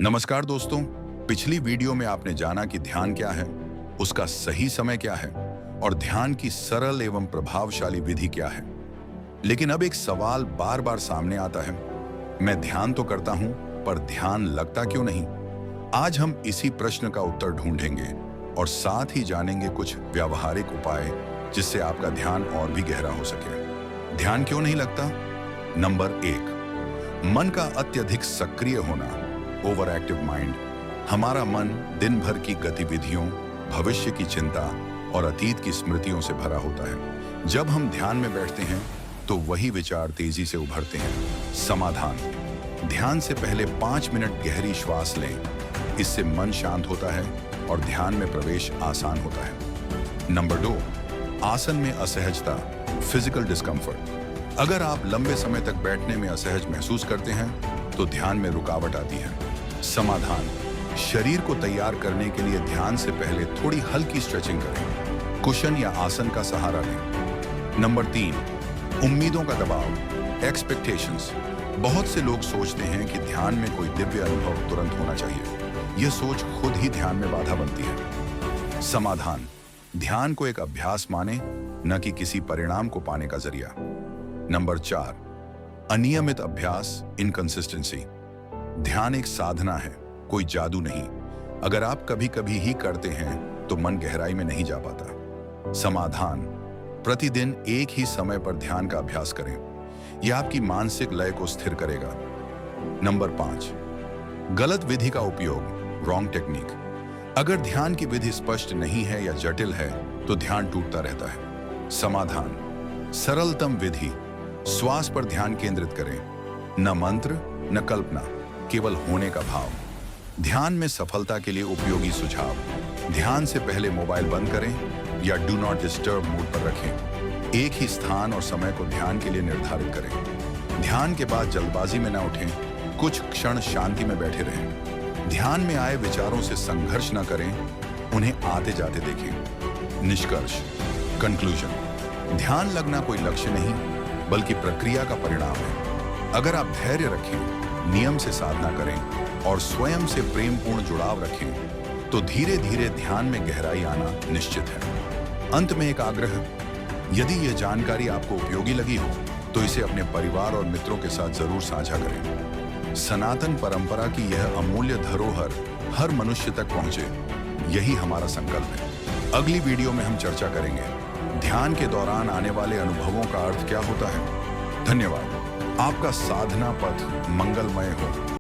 नमस्कार दोस्तों। पिछली वीडियो में आपने जाना कि ध्यान क्या है, उसका सही समय क्या है और ध्यान की सरल एवं प्रभावशाली विधि क्या है। लेकिन अब एक सवाल बार बार सामने आता है, मैं ध्यान तो करता हूं पर ध्यान लगता क्यों नहीं। आज हम इसी प्रश्न का उत्तर ढूंढेंगे और साथ ही जानेंगे कुछ व्यावहारिक उपाय जिससे आपका ध्यान और भी गहरा हो सके। ध्यान क्यों नहीं लगता? नंबर 1, मन का अत्यधिक सक्रिय होना, ओवर एक्टिव माइंड। हमारा मन दिन भर की गतिविधियों, भविष्य की चिंता और अतीत की स्मृतियों से भरा होता है। जब हम ध्यान में बैठते हैं तो वही विचार तेजी से उभरते हैं। समाधान: ध्यान से पहले 5 मिनट गहरी श्वास लें। इससे मन शांत होता है और ध्यान में प्रवेश आसान होता है। नंबर 2, आसन में असहजता, फिजिकल डिस्कम्फर्ट। अगर आप लंबे समय तक बैठने में असहज महसूस करते हैं तो ध्यान में रुकावट आती है। समाधान: शरीर को तैयार करने के लिए ध्यान से पहले थोड़ी हल्की स्ट्रेचिंग करें। कुशन या आसन का सहारा लें। नंबर 3, उम्मीदों का दबाव, एक्सपेक्टेशंस। बहुत से लोग सोचते हैं कि ध्यान में कोई दिव्य अनुभव तुरंत होना चाहिए। यह सोच खुद ही ध्यान में बाधा बनती है। समाधान: ध्यान को एक अभ्यास माने, न कि किसी परिणाम को पाने का जरिया। नंबर 4, अनियमित अभ्यास, इनकंसिस्टेंसी। ध्यान एक साधना है, कोई जादू नहीं। अगर आप कभी कभी ही करते हैं तो मन गहराई में नहीं जा पाता। समाधान: प्रतिदिन एक ही समय पर ध्यान का अभ्यास करें। यह आपकी मानसिक लय को स्थिर करेगा। नंबर 5, गलत विधि का उपयोग, रॉन्ग टेक्निक। अगर ध्यान की विधि स्पष्ट नहीं है या जटिल है तो ध्यान टूटता रहता है। समाधान: सरलतम विधि, श्वास पर ध्यान केंद्रित करें। न मंत्र न कल्पना, केवल होने का भाव। ध्यान में सफलता के लिए उपयोगी सुझाव: ध्यान से पहले मोबाइल बंद करें या डू नॉट डिस्टर्ब मोड पर रखें। एक ही स्थान और समय को ध्यान के लिए निर्धारित करें। ध्यान के बाद जल्दबाजी में न उठें, कुछ क्षण शांति में बैठे रहें। ध्यान में आए विचारों से संघर्ष न करें, उन्हें आते जाते देखें। निष्कर्ष, कंक्लूजन: ध्यान लगना कोई लक्ष्य नहीं बल्कि प्रक्रिया का परिणाम है। अगर आप धैर्य रखें, नियम से साधना करें और स्वयं से प्रेमपूर्ण जुड़ाव रखें तो धीरे धीरे ध्यान में गहराई आना निश्चित है। अंत में एक आग्रह: यदि यह जानकारी आपको उपयोगी लगी हो तो इसे अपने परिवार और मित्रों के साथ जरूर साझा करें। सनातन परंपरा की यह अमूल्य धरोहर हर मनुष्य तक पहुंचे, यही हमारा संकल्प है। अगली वीडियो में हम चर्चा करेंगे ध्यान के दौरान आने वाले अनुभवों का अर्थ क्या होता है। धन्यवाद। आपका साधना पथ मंगलमय हो।